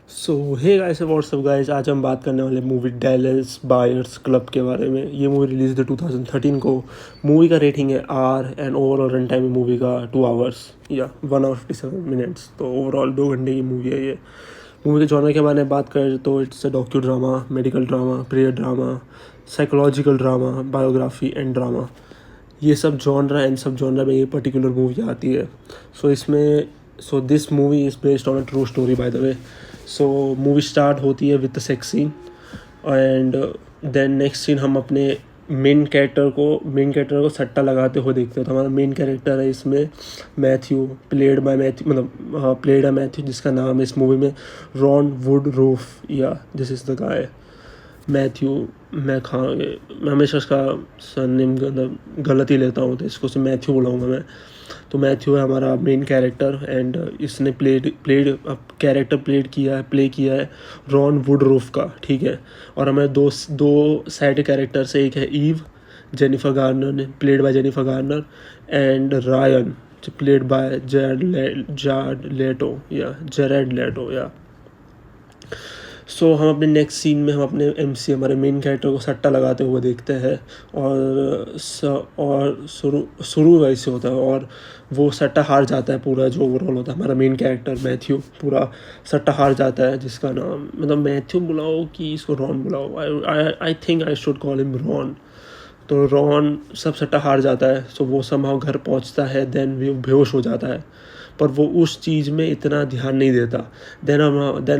सो hey guys what's up guys, आज हम बात करने वाले मूवी डैलस बायर्स क्लब के बारे में। ये मूवी रिलीज थी 2013 को। मूवी का रेटिंग है R and overall run time है मूवी का 2 आवर्स या 1 आवर 57 मिनट्स। तो ओवरऑल 2 घंटे की मूवी है ये। मूवी के जॉनर के बारे में बात करें तो it's a docu drama, medical drama, period drama, psychological drama, biography and drama. ये सब जॉनरा एंड सब जॉनरा में ये पर्टिकुलर मूवी आती है। So this movie is based on a true story by the way. So movie start होती है with the sex scene and then next scene हम अपने मेन कैरेक्टर को सट्टा लगाते हुए देखते हैं। तो हमारा मेन कैरेक्टर है इसमें मैथ्यू, प्लेड बाय मैथ्यू, जिसका नाम है इस मूवी में रॉन वुडरूफ। या this is the guy Matthew. मैं हमेशा उसका सरनेम गलत ही लेता हूँ, तो इसको से मैथ्यू बुलाऊँगा मैं। तो मैथ्यू है हमारा मेन कैरेक्टर एंड इसने प्ले किया है रॉन वुडरूफ का, ठीक है। और हमारे दो साइड कैरेक्टर से, एक है Eve played by Jennifer Garner and Ryan played by Jared Leto yeah. So हम अपने नेक्स्ट सीन में हम अपने हमारे मेन कैरेक्टर को सट्टा लगाते हुए देखते हैं और शुरू वैसे होता है और वो सट्टा हार जाता है। पूरा जो ओवरऑल होता है हमारा मेन कैरेक्टर मैथ्यू पूरा सट्टा हार जाता है, जिसका नाम मतलब मैथ्यू बुलाओ कि इसको रॉन बुलाओ, I think I should call him Ron. तो रॉन सब सट्टा हार जाता है। सो वो समहाउ घर पहुंचता है, देन वो बेहोश हो जाता है, पर वो उस चीज़ में इतना ध्यान नहीं देता। देन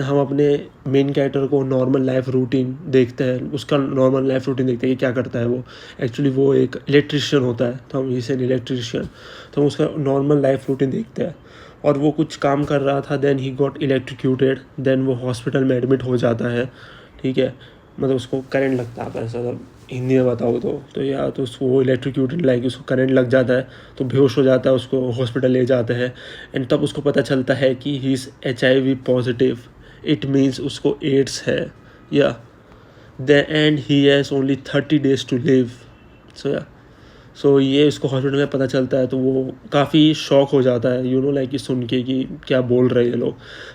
हम अपने मेन कैरेक्टर को नॉर्मल लाइफ रूटीन देखते हैं, उसका नॉर्मल लाइफ रूटीन देखते हैं कि क्या करता है वो। एक्चुअली वो एक इलेक्ट्रिशियन होता है, तो हम इसे इलेक्ट्रिशियन, तो हम उसका नॉर्मल लाइफ रूटीन देखते हैं। और वो कुछ काम कर रहा था, देन ही गॉट इलेक्ट्रिक्यूटेड, देन वो हॉस्पिटल में एडमिट हो जाता है, ठीक है। मतलब उसको करंट लगता है, ऐसा सब हिंदी में बताओ तो या तो वो इलेक्ट्रिक्यूटेड लाइक उसको करंट लग जाता है, तो बेहोश हो जाता है, उसको हॉस्पिटल ले जाते हैं। एंड तब उसको पता चलता है कि he is HIV positive, it means उसको एड्स है yeah and he has only 30 days to live. So ये इसको हॉस्पिटल में पता चलता है, तो वो काफ़ी शॉक हो जाता है लाइक ये सुन के कि क्या बोल रहे हैं लोग।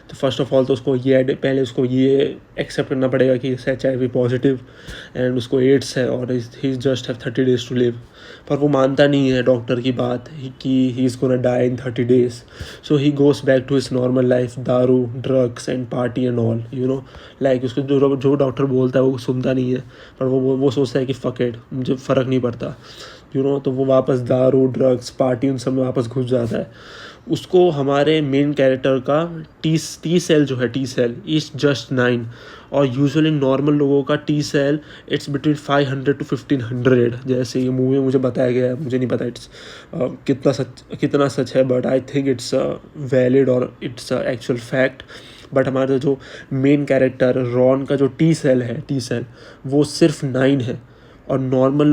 तो फर्स्ट ऑफ ऑल तो उसको पहले उसको ये एक्सेप्ट करना पड़ेगा कि HIV पॉजिटिव एंड उसको एड्स है और he just have 30 days to live. पर वो मानता नहीं है डॉक्टर की बात कि he is gonna die in 30 days। So he goes back to his normal life, दारू, drugs and party and all like उसको जो डॉक्टर बोलता है वो सुनता नहीं है, पर वो सोचता है कि फक इट, मुझे फ़र्क नहीं पड़ता तो वो वापस दारू, ड्रग्स, पार्टी उन सब में वापस घुस जाता है। उसको हमारे मेन कैरेक्टर का टी सेल जो है, टी सेल इज़ जस्ट 9। और यूजुअली नॉर्मल लोगों का T cell it's between 500 to 1500, जैसे ये मूवी में मुझे बताया गया है। मुझे नहीं पता इट्स कितना सच है, but I think it's valid और इट्स एक्चुअल फैक्ट। बट हमारा जो मेन कैरेक्टर रॉन का जो टी सेल वो सिर्फ 9 है। और नॉर्मली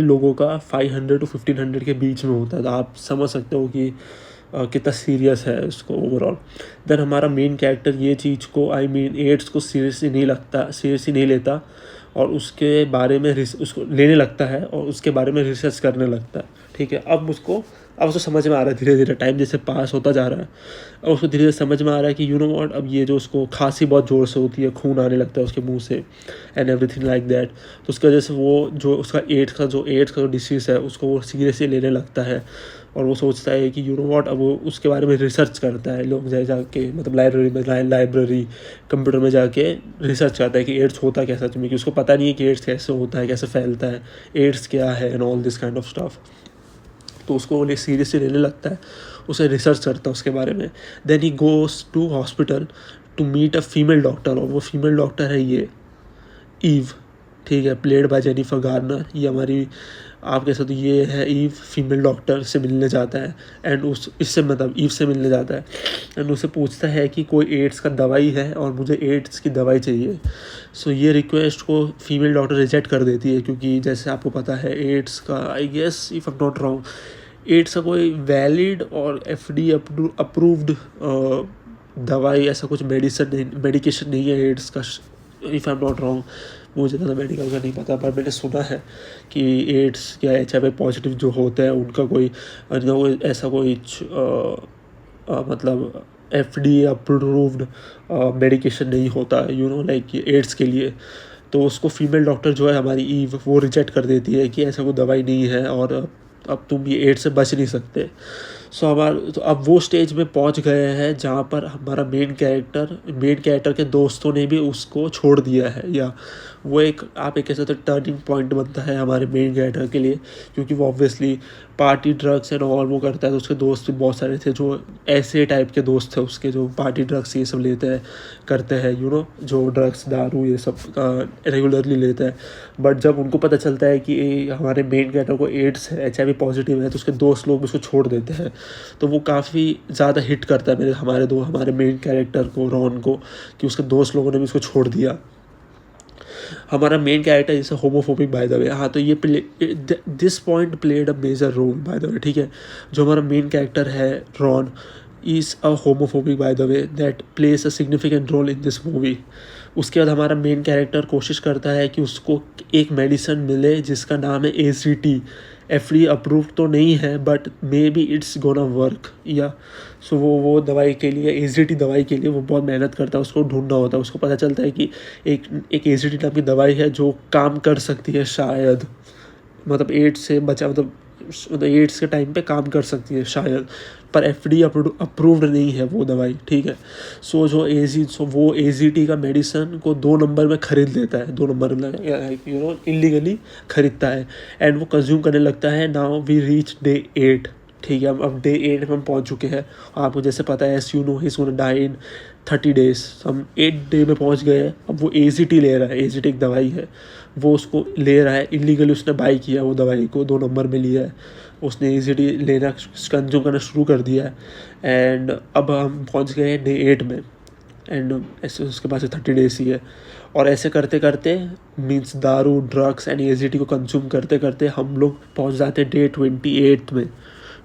लोगों का 500 to 1500 के बीच में होता है। तो आप समझ सकते हो कि कितना सीरियस है उसको ओवरऑल। देन हमारा मेन कैरेक्टर ये चीज़ को एड्स को सीरियसली नहीं लेता और उसके बारे में उसको लेने लगता है और उसके बारे में रिसर्च करने लगता है, ठीक है। अब उसको समझ में आ रहा है, धीरे धीरे टाइम जैसे पास होता जा रहा है और उसको धीरे धीरे समझ में आ रहा है कि व्हाट, अब ये जो उसको खांसी बहुत ज़ोर से होती है, खून आने लगता है उसके मुंह से एंड एवरीथिंग लाइक दैट। तो उसकी वजह से वो जो उसका एड्स का जो डिसीज़ है उसको वो सीरियसली लेने लगता है। और वो सोचता है कि व्हाट, अब वो उसके बारे में रिसर्च करता है, लोग जाके मतलब लाइब्रेरी कंप्यूटर में जाके रिसर्च करता है कि एड्स होता क्या सच में, कि उसको पता नहीं है कि एड्स कैसे होता है, कैसे फैलता है, एड्स क्या है and all this kind of stuff. तो उसको वो सीरियसली लेने लगता है, उसे रिसर्च करता है उसके बारे में। Then he goes to hospital to meet a female doctor, और वो फीमेल डॉक्टर है ये ईव, ठीक है, प्लेड बाय जेनिफर गार्नर। ये हमारी आप कह सकते हो ये है ईव। फीमेल डॉक्टर से मिलने जाता है एंड ईव से मिलने जाता है एंड उससे पूछता है कि कोई एड्स का दवाई है और मुझे एड्स की दवाई चाहिए। सो ये रिक्वेस्ट को फीमेल डॉक्टर रिजेक्ट कर देती है, क्योंकि जैसे आपको पता है एड्स का, I guess if I am not wrong, AIDS का कोई वैलिड और FDA अप्रूव्ड दवाई, ऐसा कुछ मेडिकेशन नहीं है एड्स का, if I am not wrong. मुझे ज़्यादा मेडिकल का नहीं पता, पर मैंने सुना है कि एड्स या HIV पॉजिटिव जो होते हैं उनका कोई ऐसा कोई मतलब FDA अप्रूव्ड मेडिकेशन नहीं होता, लाइक एड्स के लिए। तो उसको फीमेल डॉक्टर जो है हमारी ईव, वो रिजेक्ट कर देती है कि ऐसा कोई दवाई नहीं है और अब तुम ये एड्स से बच नहीं सकते। तो अब वो स्टेज में पहुंच गए हैं जहाँ पर हमारा मेन कैरेक्टर के दोस्तों ने भी उसको छोड़ दिया है, या वो एक आप एक कह सकते हो टर्निंग पॉइंट बनता है हमारे मेन कैरेक्टर के लिए, क्योंकि वो obviously party drugs and all वो करता है। तो उसके दोस्त भी बहुत सारे थे जो ऐसे टाइप के दोस्त थे उसके, जो पार्टी ड्रग्स ये सब लेते हैं करते हैं, जो ड्रग्स दारू ये सब रेगुलरली लेते हैं। बट जब उनको पता चलता है कि हमारे मेन कैरेक्टर को एड्स है, HIV पॉजिटिव है, तो उसके दोस्त लोग भी उसको छोड़ देते हैं। तो वो काफ़ी ज़्यादा हिट करता है हमारे मेन कैरेक्टर को, रॉन को, कि उसके दोस्त लोगों ने भी उसको छोड़ दिया। हमारा मेन कैरेक्टर जैसे होमोफोबिक बाय द वे, हाँ, तो ये this point played a major role by the way, ठीक है। जो हमारा मेन कैरेक्टर है Ron is a homophobic by the way, that plays a significant role in this movie. उसके बाद हमारा मेन कैरेक्टर कोशिश करता है कि उसको एक मेडिसिन मिले जिसका नाम है ACT। FDA अप्रूव्ड तो नहीं है but may be it's gonna work, या सो वो दवाई के लिए, ACT दवाई के लिए वो बहुत मेहनत करता है, उसको ढूंढना होता है। उसको पता चलता है कि एक ACT नाम की दवाई है जो काम कर सकती है शायद, मतलब एड्स से बचा, मतलब एड्स के टाइम पे काम कर सकती है शायद, पर FDA अप्रूव्ड नहीं है वो दवाई, ठीक है। सो वो ACT का मेडिसन को 2 नंबर में ख़रीद लेता है, 2 नंबर में इलीगली ख़रीदता है, एंड वो कंज्यूम करने लगता है। नाउ वी रीच डे 8, ठीक है। अब डे 8 में हम पहुंच चुके हैं। आपको जैसे पता है he is gonna die in 30 days। हम 8 डे में पहुंच गए हैं। अब वो ACT ले रहा है, ACT एक दवाई है, वो उसको ले रहा है इलीगली। उसने बाई किया वो दवाई को, 2 नंबर में लिया है उसने, ACT लेना कंज्यूम करना शुरू कर दिया है। एंड अब हम पहुंच गए हैं डे 8 में, एंड ऐसे उसके पास 30 days ही है। और ऐसे करते करते मीन्स दारू, ड्रग्स एंड ACT को कंज्यूम करते करते हम लोग पहुंच जाते हैं डे 28 में।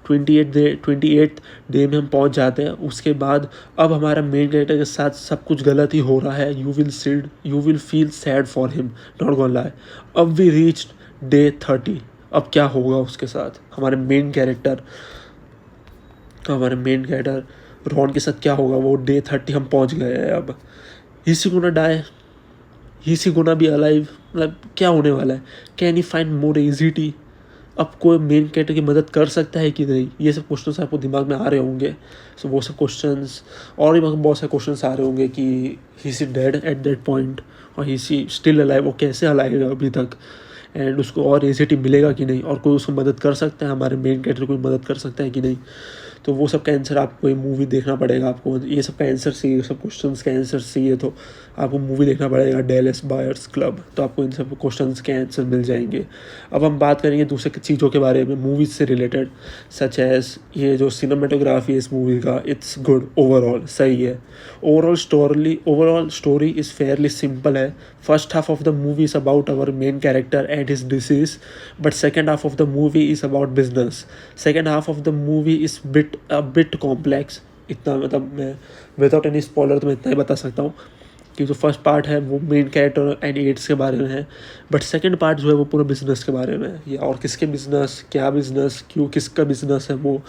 28 डे में हम पहुंच जाते हैं। उसके बाद अब हमारा मेन कैरेक्टर के साथ सब कुछ गलत ही हो रहा है। You will feel sad for him, not gonna lie. अब वी रीच डे 30। अब क्या होगा उसके साथ, हमारे मेन कैरेक्टर रॉन के साथ क्या होगा। वो डे 30 हम पहुंच गए हैं। अब he is gonna die, he is gonna be alive, मतलब क्या होने वाला है। Can he find more ACT। अब कोई मेन कैरेक्टर की मदद कर सकता है कि नहीं, ये सब क्वेश्चंस आपको दिमाग में आ रहे होंगे। सो वो सब क्वेश्चंस और भी बहुत सारे क्वेश्चंस आ रहे होंगे कि he is dead at that point और ही इज स्टिल अलाइव, वो कैसे अलाइव है अभी तक, एंड उसको और ACT मिलेगा कि नहीं, और कोई उसको मदद कर सकता है, हमारे मेन कैरेक्टर कोई मदद कर सकता है कि नहीं। तो वो सब का आंसर आपको ये मूवी देखना पड़ेगा। आपको ये सब का आंसर चाहिए, सब क्वेश्चंस का आंसर चाहिए तो आपको मूवी देखना पड़ेगा डैलस बायर्स क्लब, तो आपको इन सब क्वेश्चंस के आंसर मिल जाएंगे। अब हम बात करेंगे दूसरे चीज़ों के बारे में मूवीज़ से रिलेटेड, सच एज ये जो सिनेमाटोग्राफी है इस मूवी का, इट्स गुड ओवरऑल, सही है। Overall story is fairly simple है। First half of the movie is about our main character and his disease, but second half of the movie is about business. Second half of the movie is bit complex. इतना मतलब मैं without any spoiler तो मैं इतना ही बता सकता हूँ कि जो फर्स्ट पार्ट है वो मेन कैरेक्टर एंड एड्स के बारे में है, बट सेकंड पार्ट जो है वो पूरा बिजनेस के बारे में है, या और किसके बिजनेस, क्या बिजनेस, क्यों, किसका बिजनेस है वो,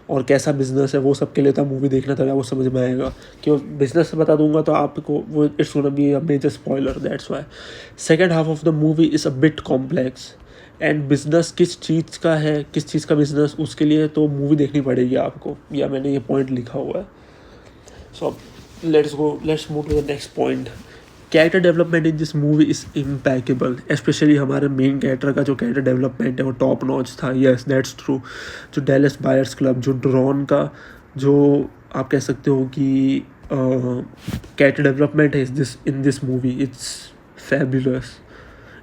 और कैसा बिजनेस है, वो सब के लिए तो मूवी देखना था, वो समझ में आएगा। क्यों बिजनेस बता दूंगा तो आपको वो it's gonna be a major spoiler, that's why. Second half of the movie is a bit complex, and business किस चीज़ का है, किस चीज़ का बिजनेस, उसके लिए तो मूवी देखनी पड़ेगी आपको, या मैंने ये पॉइंट लिखा हुआ है। सो let's move to the next point. Character development in this movie is impeccable, especially हमारे मेन कैरेक्टर का जो कैरेक्टर डेवलपमेंट है वो टॉप नॉच था। Yes that's true. जो डैलस बायर्स क्लब, जो ड्रॉन का जो आप कह सकते हो कि कैरेक्टर डेवलपमेंट है इन this movie, it's fabulous,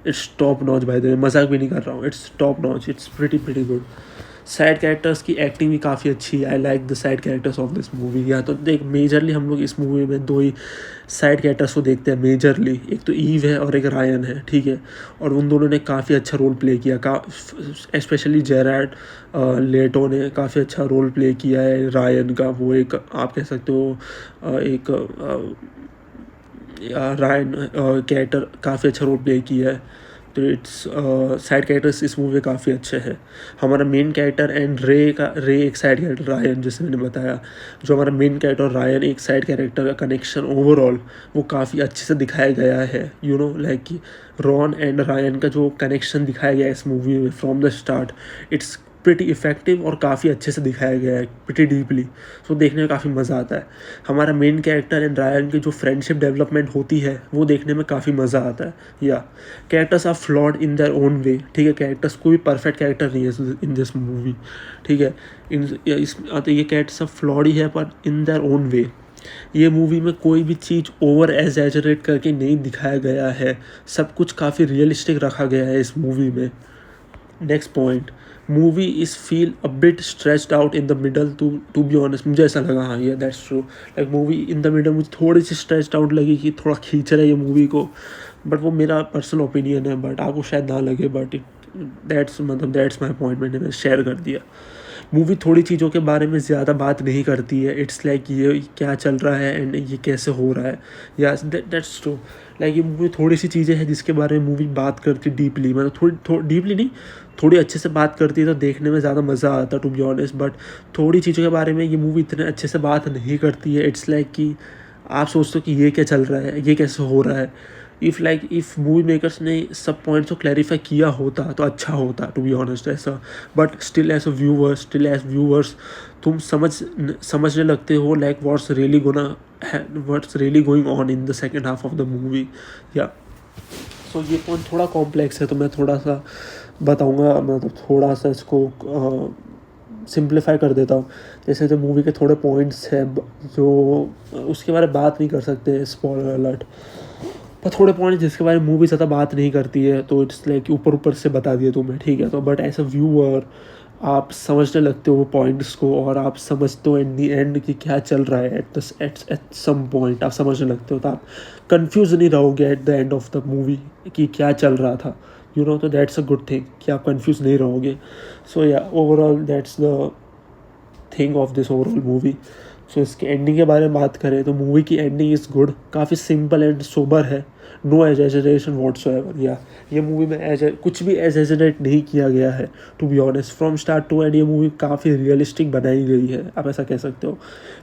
its top notch. Bye the वे मजाक भी नहीं कर रहा हूँ, its top notch, it's pretty good. Side characters की एक्टिंग भी काफ़ी अच्छी है। I like the side characters of this movie. या तो देख मेजरली हम लोग इस मूवी में 2 ही साइड कैरेक्टर्स को देखते हैं मेजरली, एक तो ईव है और एक रायन है, ठीक है। और उन दोनों ने काफ़ी अच्छा रोल प्ले किया, स्पेशली जेराड लेटो ने काफ़ी अच्छा रोल प्ले किया है रायन का। वो एक आप कह सकते हो एक रायन कैरेक्टर काफ़ी अच्छा रोल प्ले किया है। तो इट्स साइड कैरेक्टर्स इस मूवी में काफ़ी अच्छे हैं. हमारा मेन कैरेक्टर एंड रे एक साइड कैरेक्टर रायन, जैसे मैंने बताया, जो हमारा मेन कैरेक्टर और रायन एक साइड कैरेक्टर का कनेक्शन ओवरऑल वो काफ़ी अच्छे से दिखाया गया है. लाइक कि रॉन एंड रायन का जो कनेक्शन दिखाया गया है इस मूवी में from the start, it's pretty effective और काफ़ी अच्छे से दिखाया गया है, प्रिटी डीपली. सो देखने में काफ़ी मज़ा आता है. हमारा मेन कैरेक्टर एंड रायन की जो फ्रेंडशिप डेवलपमेंट होती है वो देखने में काफ़ी मज़ा आता है. या characters are flawed in their own way. ठीक है, कैरेक्टर्स कोई परफेक्ट कैरेक्टर नहीं है इन दिस मूवी. ठीक है, ये कैरेक्टर्स सब फ्लॉड ही है पर इन देयर ओन वे. ये मूवी में कोई भी चीज़ ओवर एग्जैजरेट करके नहीं दिखाया गया है. सब कुछ काफ़ी रियलिस्टिक रखा गया है इस मूवी में. Next point, movie is feel a bit stretched out in the middle. To be honest मुझे ऐसा लगा. हाँ, ये that's true. Like movie in the middle मुझे थोड़ी सी स्ट्रेच्ड आउट लगी कि थोड़ा खींच रहा है ये मूवी को. बट वो मेरा पर्सनल ओपिनियन है, बट आपको शायद ना लगे. बट दैट्स माई पॉइंट, मैंने शेयर कर दिया. मूवी थोड़ी चीज़ों के बारे में ज़्यादा बात नहीं करती है. इट्स लाइक ये क्या चल रहा है एंड ये कैसे हो रहा है. या दैट्स ट्रू. लाइक ये मूवी थोड़ी सी चीज़ें हैं जिसके बारे में मूवी बात करती डीपली, मतलब थोड़ी डीपली नहीं, थोड़ी अच्छे से बात करती है तो देखने में ज़्यादा मज़ा आता टू बी ऑनेस्ट. बट थोड़ी चीज़ों के बारे में ये मूवी इतने अच्छे से बात नहीं करती है. इट्स लाइक कि आप सोचते हो कि ये क्या चल रहा है, ये कैसे हो रहा है. इफ़ मूवी मेकर्स ने सब पॉइंट्स को क्लैरिफाई किया होता तो अच्छा होता टू बी ऑनेस्ट ऐसा. बट स्टिल एज व्यूअर्स तुम समझने लगते हो like what's really going on in the second half of the movie. या सो ये पॉइंट थोड़ा कॉम्प्लेक्स है तो मैं थोड़ा सा बताऊँगा, मतलब थोड़ा सा इसको सिंप्लीफाई कर देता हूँ. जैसे जो मूवी के थोड़े पॉइंट्स हैं जो उसके बारे में बात नहीं कर सकते, स्पॉइलर अलर्ट, पर थोड़े पॉइंट्स जिसके बारे में मूवी ज़्यादा बात नहीं करती है तो इट्स लाइक ऊपर से बता दिया तुम्हें. ठीक है, तो बट एज अ व्यूअर आप समझने लगते हो वो पॉइंट्स को और आप समझते हो एट दी एंड कि क्या चल रहा है. एट सम पॉइंट आप समझने लगते हो तो आप कंफ्यूज नहीं रहोगे at the end of the movie कि क्या चल रहा था. तो दैट्स अ गुड थिंग कि आप कंफ्यूज नहीं रहोगे. So yeah overall that's the thing of this overall movie. So इसके एंडिंग के बारे में बात करें तो मूवी की एंडिंग इज़ गुड, काफ़ी सिंपल एंड सोबर है. No exaggeration whatsoever. या ये मूवी में कुछ भी एग्जैजरेट नहीं किया गया है to be honest. From start to end ये मूवी काफ़ी रियलिस्टिक बनाई गई है, आप ऐसा कह सकते हो.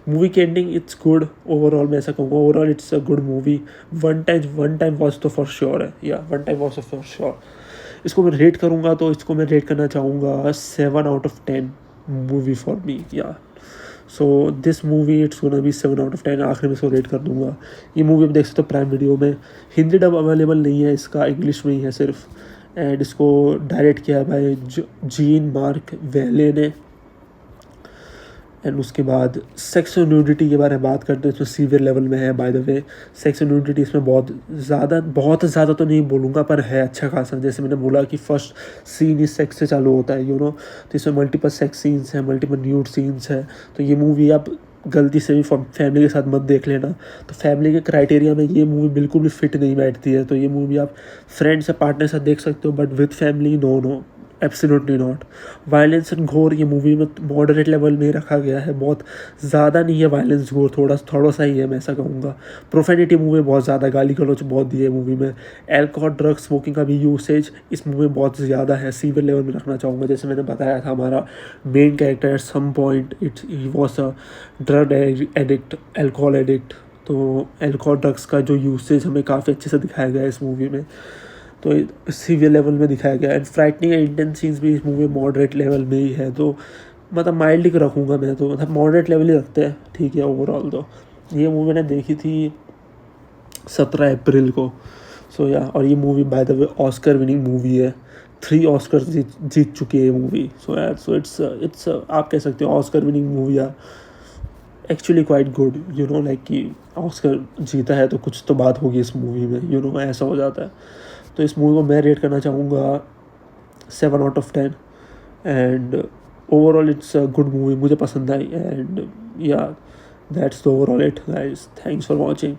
मूवी की एंडिंग इट्स गुड ओवरऑल. मैं ऐसा कहूँगा overall it's a good movie. One time watch तो फॉर श्योर है. या वन टाइम वॉच तो फॉर श्योर. इसको मैं रेट करूँगा तो इसको मैं रेट करना चाहूँगा 7/10 movie for me. Yeah so this movie it's gonna be 7/10. आखिर में इसको रेट कर दूँगा. ये मूवी आप देख सकते हो प्राइम वीडियो में. हिंदी डब अवेलेबल नहीं है इसका, इंग्लिश में ही है सिर्फ. एंड इसको डायरेक्ट किया है भाई जीन मार्क वेले ने. एंड उसके बाद सेक्स और न्यूडिटी के बारे में बात करते हैं तो सीवियर लेवल में है. बाय द वे सेक्स और न्यूडिटी इसमें बहुत ज़्यादा तो नहीं बोलूँगा पर है अच्छा खासा. जैसे मैंने बोला कि फर्स्ट सीन इस सेक्स से चालू होता है तो इसमें मल्टीपल सेक्स सीन्स हैं, मल्टीपल न्यूड सीन्स हैं. तो ये मूवी आप गलती से भी फैमिली के साथ मत देख लेना. तो फैमिली के क्राइटेरिया में ये मूवी बिल्कुल भी फिट नहीं बैठती है. तो ये मूवी आप फ्रेंड्स या पार्टनर के साथ देख सकते हो but with family no, absolutely not. Violence and gore ये मूवी में मॉडरेट लेवल में रखा गया है. बहुत ज़्यादा नहीं है वायलेंस घोर, थोड़ा सा ही है, मैं ऐसा कहूँगा. प्रोफेनिटी मूवी में बहुत ज़्यादा गाली गलौच बहुत दी है मूवी में. एल्कोहल ड्रग स्मोकिंग का भी यूसेज इस मूवी में बहुत ज़्यादा है. सीवियर लेवल में रखना चाहूँगा. जैसे मैंने बताया था हमारा main character at some point he was a drug addict, alcohol addict. तो एल्कोहल ड्रग्स का जो यूसेज हमें काफ़ी अच्छे से दिखाया गया है इस मूवी में. तो सीवियर लेवल में दिखाया गया. And frightening and intense scenes भी इस मूवी में मॉडरेट लेवल में ही है. तो मतलब माइल्ड ही रखूँगा मैं तो, मतलब मॉडरेट लेवल ही रखते हैं. ठीक है, ओवरऑल तो ये मूवी मैंने देखी थी 17 अप्रैल को. सो या और ये movie by the way Oscar winning movie है. 3 ऑस्कर जीत चुकी है ये मूवी. सो इट्स आप कह सकते हो ऑस्कर विनिंग मूवी या एक्चुअली क्वाइट गुड. लाइक कि ऑस्कर जीता है तो कुछ तो बात होगी इस मूवी में. ऐसा हो जाता है. तो इस मूवी को मैं रेट करना चाहूँगा 7/10. And overall it's a good movie, मुझे पसंद आई. एंड या that's the overall it guys. Thanks for watching.